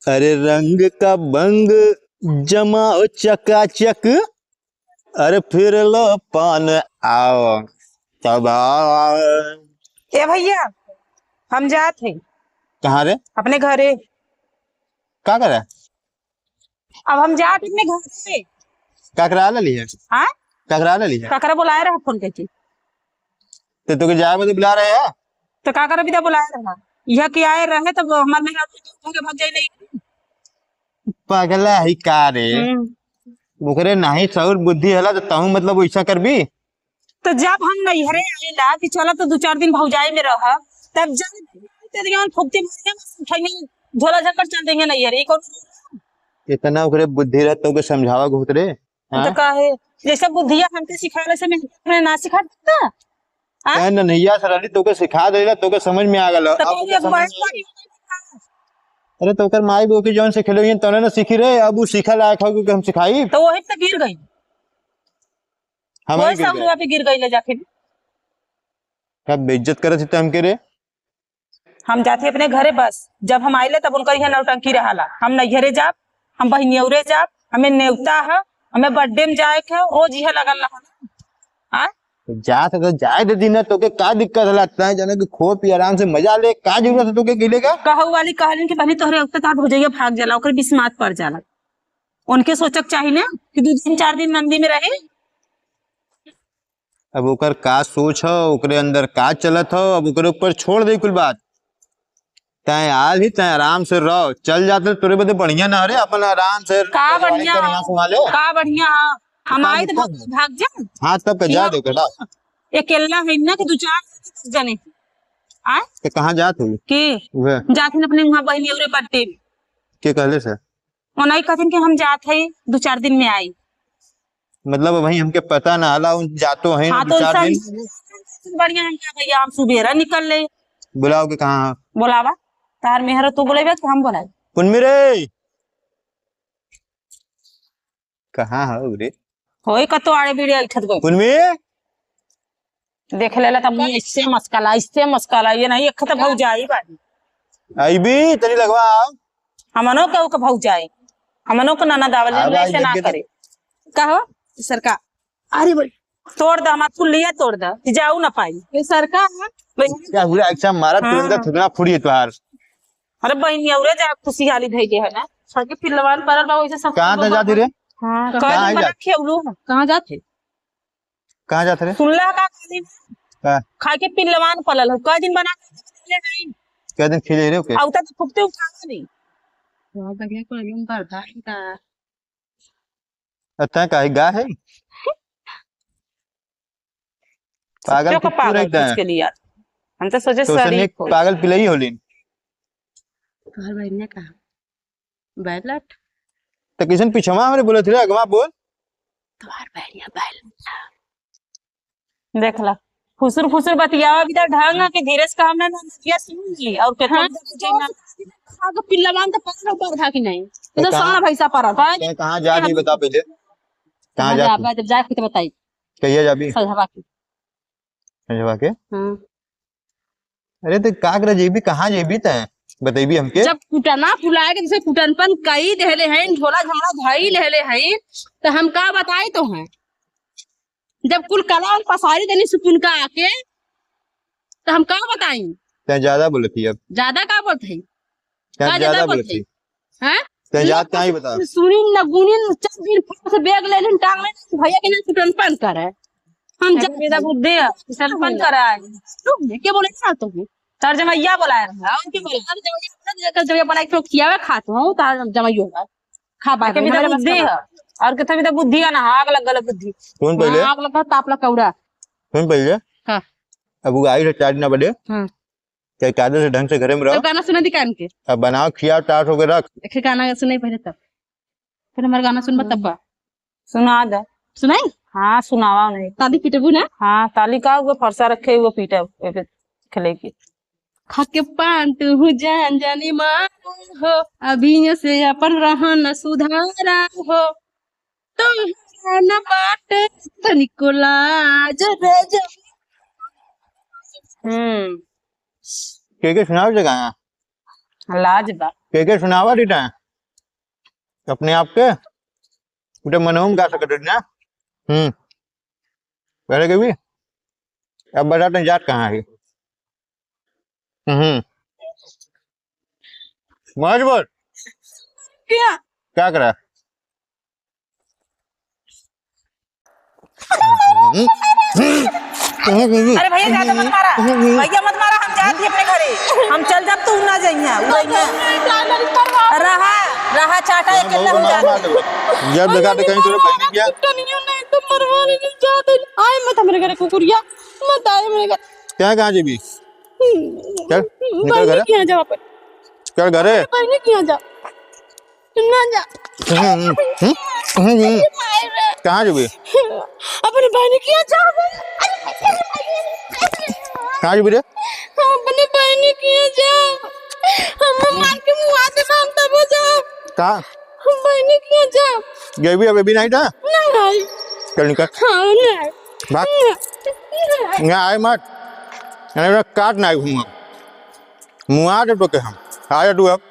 अरे रंग का बंग जमाओ चकाचक, अरे फिर लो पान आओ तब आओ। ए भैया, हम जात है कहाँ रे? अपने घरे। क्या करे? अब हम जात अपने घर से। क्या करा ली है? हाँ, क्या करा ली है? काकरा बुलाए रहा फोन करके। तो तुके जाए बदे बुला रहे हैं? तो काकरा भी तो बुलाए रहा। यह कि आए रहे तब हमारे में के भाग जाए नहीं। पगला ही का रे? बुकरे नहीं सौर बुद्धि हला तो तहु मतलब वैसा कर भी। तो जब हम नैहरे आएला कि चलो तो 2-4 दिन भौजाई में रह, तब जब तेरे यहाँ फुकती मारेंगे झोला झक्कर चल देंगे नैहरे को। इतना ओकरे बुद्धि रह तो के समझावा घुत रे। तो का है जैसे बुद्धिया हमके सिखाने से मैं ना सिखा देता। क्या नैया सरली तोके सिखा देला तोके समझ में आ गलो। अरे तो कर माई बो की जौन से खेलो तने ना सीखी रे, अब वो सीखा लायक हो कि हम सिखाई। तो वही तो गिर गई, वही 100 रुपया पे गिर गई ले जाके। कब बेइज्जत करत थी हमके रे? हम जाते अपने घरे बस, जब हम आइले तब उनकर यहाँ नौटंकी रहाला। हम नैहरे जाब, हम बहनियौरे जाब, हमें नेवता है, हमें बर्थडे में जाए के रोज यह लगल रहा। जात तो जाए दे दिन तो के का दिक्कत लगता है जाने कि खो पी आराम से मजा ले, का जरूरत है तो के गिले का? कहू वाली कहलिन कि पहले तोहरे अब तक हो जाइए भाग जाला, ओकर बिस्मात पड़ जाला। उनके सोचक चाहिए ना कि 2 दिन 4 दिन नंदी में रहे। अब ओकर का सोच हो, ओकरे अंदर का चलत हो, अब ओकरे ऊपर छोड़ दे कुल बात। तय आल ही तय आराम से रहो, चल जाते तोरे बदे बढ़िया ना रे, अपन आराम से का बढ़िया का बढ़िया हम आए तो भाग जा। हाँ तब जा दे बेटा, अकेला है ना कि 2-4 जने आए तो कहाँ जात हुई के जाते अपने वहाँ बहनी और बर्थडे के कहले से नहीं कहते कि हम जाते हैं 2-4 दिन में आई। मतलब वही हमके पता ना हला उन जातो हैं। हाँ, 2-4 दिन बढ़िया है क्या भैया, हम सुबेरा निकल ले। बुलाओ के कहाँ बोलावा तार मेहर तू बोलेबे कि हम बोलाए? पुनमी रे कहाँ है रे? होई कतो आड़े बीड़े ऐठत गई पुनमी देख लेला तब इससे मस्काला ये नहीं एक तो भौजाई बाड़ी आई भी तनी लगवा हमनो के भौजाई हमनो को नाना दावल ऐसे ना करे। कहो सरकार अरे बोल तोड़ द हमार पुलिया तोड़ द जाऊ ना पाई ये सरकार क्या हुआ अच्छा मारा तुरंत ठुकना फुड़ी तोहार। अरे बहनी औरे जा खुशहाली भेजे है ना सके पिलवान परल बा वैसे सब कहां तक जाती रे? हां कहां बना खेलू कहां जाते रे? सुनला का खा के पिलवान पलल हो क दिन बना के नहीं क दिन खिले रे ओके औता तो फुकते उठा नहीं बहुत बढ़िया को एकदम करता है अच्छा काहे गा है पागल को पागल के लिए यार हम तो सोचे सरी पागल पिलई होलिन तोहर बहन ने कहा बैलट तो किसन पिछवा हमरे बोले थे अगवा बोल तोहर बहनिया बैल देखला फुसुर बतियावा भी ढंग के धीरे से काम ना नतिया सुन ली और के आगे पिल्लावान तो पकड़ ऊपर था कि नहीं तो सारा भैसा पर कहां जा नहीं बता पहले कहां जा जब जा के बताई कहिए जाबी सजवा के हां अरे तो का करे जेबी कहां जेबी त बतेबी हमके जब कुटना फुलाए के जैसे कुटनपन कई देले हैं झोला झाड़ा भाई लेले हैं तो हम का बताए तो हैं जब कुल कला और पसारी देनी सुकुन का आके तो हम का बताई ते ज्यादा बोलती अब ज्यादा का बोलते हैं क्या ज्यादा बोलती हैं ते याद का ही बता सुनी न गुनी चल दिन से बैग ले लेन टांग ले भैया के ना कुटनपन करे हम जब मेरा बुद्धि कुटनपन कराए रुक के बोले ना तो तर्जमैया बुलाया रहा उनके बोले जब बना के खियावे खात हूं तार जमाइयो खा बा के भी तो बुद्धि है और के भी तो बुद्धि है ना आग लग गल बुद्धि कौन पहले आग लगा तापला कौड़ा कौन पहले हां अब वो आई चार्ज ना बड़े हां क्या कायदे से ढंग से घरे में रहो गाना सुना दुकान के अब बनाओ खिया टाट हो के रख एक गाना सुनाई पहले तब फिर हमारा गाना सुनबा तब सुना दे सुनाई हाँ सुनावा नहीं ताली पिटबू ना हाँ ताली का वो फरसा रखे हुए पीटे खिले की खाके पान तू जान जानी मार हो अभी से अपन रहन सुधारा हो तो न बाट तनिको लाज रे के सुनाओ जगह लाज बा के सुनावा डीटा अपने आप के उठे मनोम गा सकते ना। पहले के भी अब बताते जात कहाँ है। मौज बोल क्या क्या करा। अरे भैया ज्यादा मत मारा, भैया मत मारा, हम जाती अपने घरे, हम चल जब तू ना जाइया रहा रहा चाटा एक हम जाते। जब देखा तो कहीं तेरे बहनी क्या नहीं तो मरवाने नहीं जाते। आए मत मेरे घर कुकुरिया, मत आए मेरे घर। क्या कहाँ जी भी चल निकल बहनी घर के यहाँ जा वापस, चल घरे बहनी के यहाँ जा ना जा। कहाँ जी भी अपने बहनी के यहाँ जा, कहाँ जी भी रे अपने बहनी के यहाँ जा। हम मार के मुँह आते हम तब हो जा। कहाँ हम बहनी के यहाँ जा। गई भी अभी नहीं था नहीं चल निकल हाँ नहीं भाग यहाँ आए मत काट ना घूमा मुआ दे तो के हम आ जा तू अब